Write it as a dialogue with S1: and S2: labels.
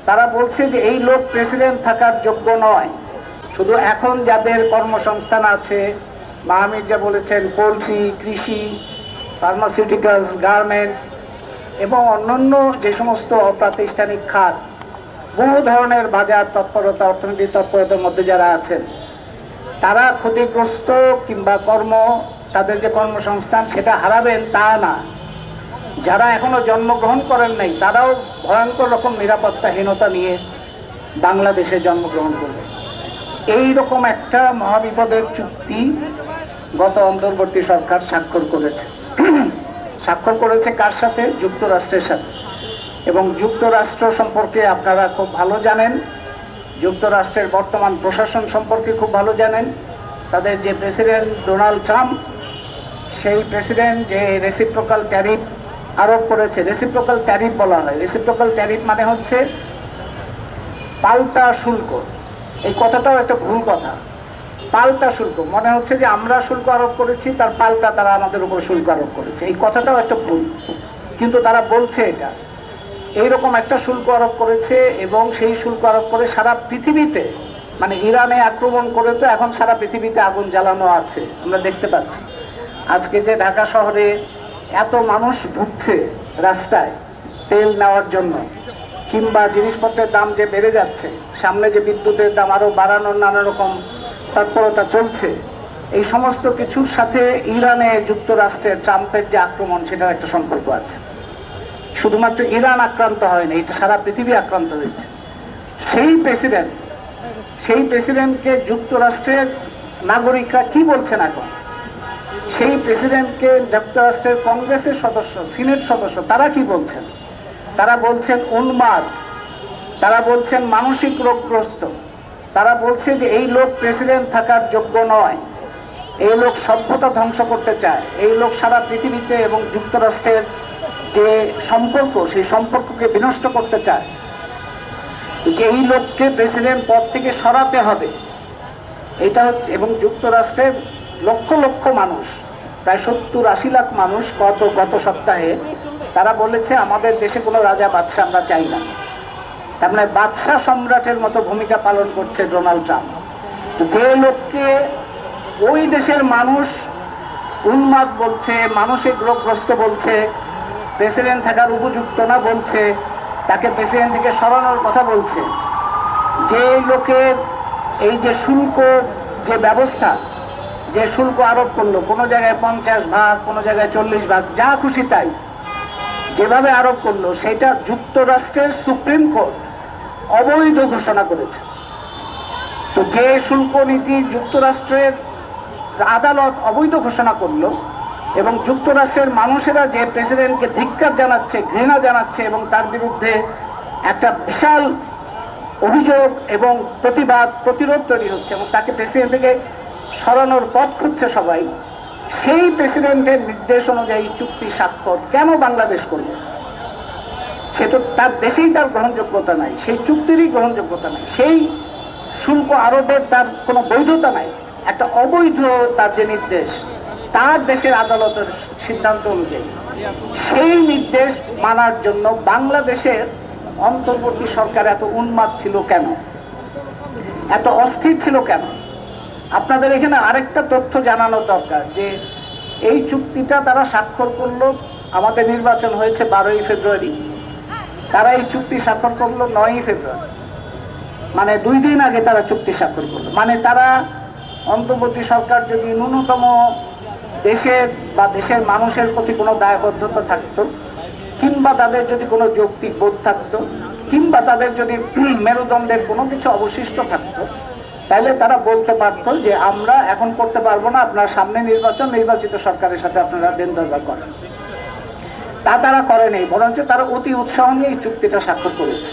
S1: তারা বলছে যে এই লোক প্রেসিডেন্ট থাকার যোগ্য নয়। শুধু এখন যাদের কর্মসংস্থান আছে, মাহমিদ যা বলেছেন, পোলট্রি, কৃষি, ফার্মাসিউটিক্যালস, গার্মেন্টস এবং অন্যান্য যে সমস্ত অপ্রাতিষ্ঠানিক খাত, বহু ধরনের বাজার তৎপরতা, অর্থনৈতিক তৎপরতার মধ্যে যারা আছেন, তারা ক্ষতিগ্রস্ত কিংবা তাদের যে কর্মসংস্থান সেটা হারাবেন তা না। যারা এখনো জন্মগ্রহণ করেন নাই তারাও ভয়ঙ্কর রকম নিরাপত্তাহীনতা নিয়ে বাংলাদেশে জন্মগ্রহণ করবে। এই রকম একটা মহাবিপদের চুক্তি গত অন্তর্বর্তী সরকার স্বাক্ষর করেছে। স্বাক্ষর করেছে কার সাথে? যুক্তরাষ্ট্রের সাথে। এবং যুক্তরাষ্ট্র সম্পর্কে আপনারা খুব ভালো জানেন, যুক্তরাষ্ট্রের বর্তমান প্রশাসন সম্পর্কে খুব ভালো জানেন। তাদের যে প্রেসিডেন্ট ডোনাল্ড ট্রাম্প, সেই প্রেসিডেন্ট যে রেসিপ্রোকাল ট্যারিফ আরোপ করেছে, রেসিপ্রোকাল ট্যারিফ বলা হয়। রেসিপ্রোকাল ট্যারিফ মানে হচ্ছে পাল্টা শুল্ক। এই কথাটাও একটা ভুল কথা। পাল্টা শুল্ক মনে হচ্ছে যে আমরা শুল্ক আরোপ করেছি, তার পাল্টা তারা আমাদের উপর শুল্ক আরোপ করেছে। এই কথাটাও একটা ভুল, কিন্তু তারা বলছে এটা এইরকম একটা শুল্ক আরোপ করেছে। এবং সেই শুল্ক আরোপ করে সারা পৃথিবীতে, মানে ইরানে আক্রমণ করে তো এখন সারা পৃথিবীতে আগুন জ্বালানো আছে, আমরা দেখতে পাচ্ছি। আজকে যে ঢাকা শহরে এত মানুষ ভুগছে রাস্তায় তেল নেওয়ার জন্য, কিংবা জিনিসপত্রের দাম যে বেড়ে যাচ্ছে, সামনে যে বিদ্যুতের দাম আরও বাড়ানোর নানা রকম তৎপরতা চলছে, এই সমস্ত কিছুর সাথে ইরানে যুক্তরাষ্ট্রের ট্রাম্পের যে আক্রমণ সেটার একটা সম্পর্ক আছে। শুধুমাত্র ইরান আক্রান্ত হয়নি, এটা সারা পৃথিবী আক্রান্ত হয়েছে। সেই প্রেসিডেন্টকে যুক্তরাষ্ট্রের নাগরিকরা কি বলছেন এখন? সেই প্রেসিডেন্টকে যুক্তরাষ্ট্রের কংগ্রেসের সদস্য, সিনেট সদস্য, তারা কি বলছেন? তারা বলছেন উন্মাদ, তারা বলছেন মানসিক রোগগ্রস্ত, তারা বলছে যে এই লোক প্রেসিডেন্ট থাকার যোগ্য নয়, এই লোক সভ্যতা ধ্বংস করতে চায়, এই লোক সারা পৃথিবীতে এবং যুক্তরাষ্ট্রের যে সম্পর্ক সেই সম্পর্ককে বিনষ্ট করতে চায়, যে এই লোককে প্রেসিডেন্ট পদ থেকে সরাতে হবে। এটা হচ্ছে, এবং যুক্তরাষ্ট্রের লক্ষ লক্ষ মানুষ, প্রায় 70-80 লাখ মানুষ গত সপ্তাহে তারা বলেছে আমাদের দেশে কোনো রাজা বাদশাহ আমরা চাই না। তার মানে বাদশাহ সম্রাটের মতো ভূমিকা পালন করছে ডোনাল্ড ট্রাম্প। যে লোককে ওই দেশের মানুষ উন্মাদ বলছে, মানসিক রোগগ্রস্ত বলছে, প্রেসিডেন্ট থাকার উপযুক্ত না বলছে, তাকে প্রেসিডেন্ট থেকে সরানোর কথা বলছে, যে লোকের এই যে শুল্ক যে ব্যবস্থা, যে শুল্ক আরোপ করলো, কোনো জায়গায় 50 ভাগ, কোনো জায়গায় 40 ভাগ, যা খুশি তাই যেভাবে আরোপ করলো, সেটা যুক্তরাষ্ট্রের সুপ্রিম কোর্ট অবৈধ ঘোষণা করেছে। তো যে শুল্ক নীতি যুক্তরাষ্ট্রের আদালত অবৈধ ঘোষণা করলো, এবং যুক্তরাষ্ট্রের মানুষেরা যে প্রেসিডেন্টকে ধিক্কার জানাচ্ছে, ঘৃণা জানাচ্ছে, এবং তার বিরুদ্ধে একটা বিশাল অভিযোগ এবং প্রতিরোধ তৈরি হচ্ছে, এবং তাকে প্রেসিডেন্ট থেকে সরানোর পথ খুঁজছে সবাই, সেই প্রেসিডেন্টের নির্দেশ অনুযায়ী চুক্তি স্বাক্ষর কেন বাংলাদেশ করবে? সে তো তার দেশেই তার গ্রহণযোগ্যতা নাই, সেই চুক্তিরই গ্রহণযোগ্যতা নাই, সেই শুল্ক আরোপের তার কোনো বৈধতা নাই। একটা অবৈধ তার যে নির্দেশ, তার দেশের আদালতের সিদ্ধান্ত অনুযায়ী, সেই নির্দেশ মানার জন্য বাংলাদেশের অন্তর্বর্তী সরকার এত উন্মাদ ছিল কেন, এত অস্থির ছিল কেন? আপনাদের এখানে আরেকটা তথ্য জানানো দরকার, যে এই চুক্তিটা তারা স্বাক্ষর করলো, আমাদের নির্বাচন হয়েছে 12ই ফেব্রুয়ারি, তারা এই চুক্তি স্বাক্ষর করলো 9ই ফেব্রুয়ারি, মানে 2 দিন আগে তারা চুক্তি স্বাক্ষর করলো। মানে তারা অন্তর্বর্তী সরকার যদি ন্যূনতম দেশের বা দেশের মানুষের প্রতি কোনো দায়বদ্ধতা থাকতো, কিংবা তাদের যদি কোনো যৌক্তিক বোধ থাকতো, কিংবা তাদের যদি মেরুদণ্ডের কোনো কিছু অবশিষ্ট থাকতো, তাহলে তারা বলতে পারতো যে আমরা এখন করতে পারবো না, আপনার সামনে নির্বাচন, নির্বাচিত সরকারের সাথে আপনারা দেন দরবার করেন। তা তারা করেনি, বরঞ্চ তারা অতি উৎসাহ নিয়ে এই চুক্তিটা স্বাক্ষর করেছে।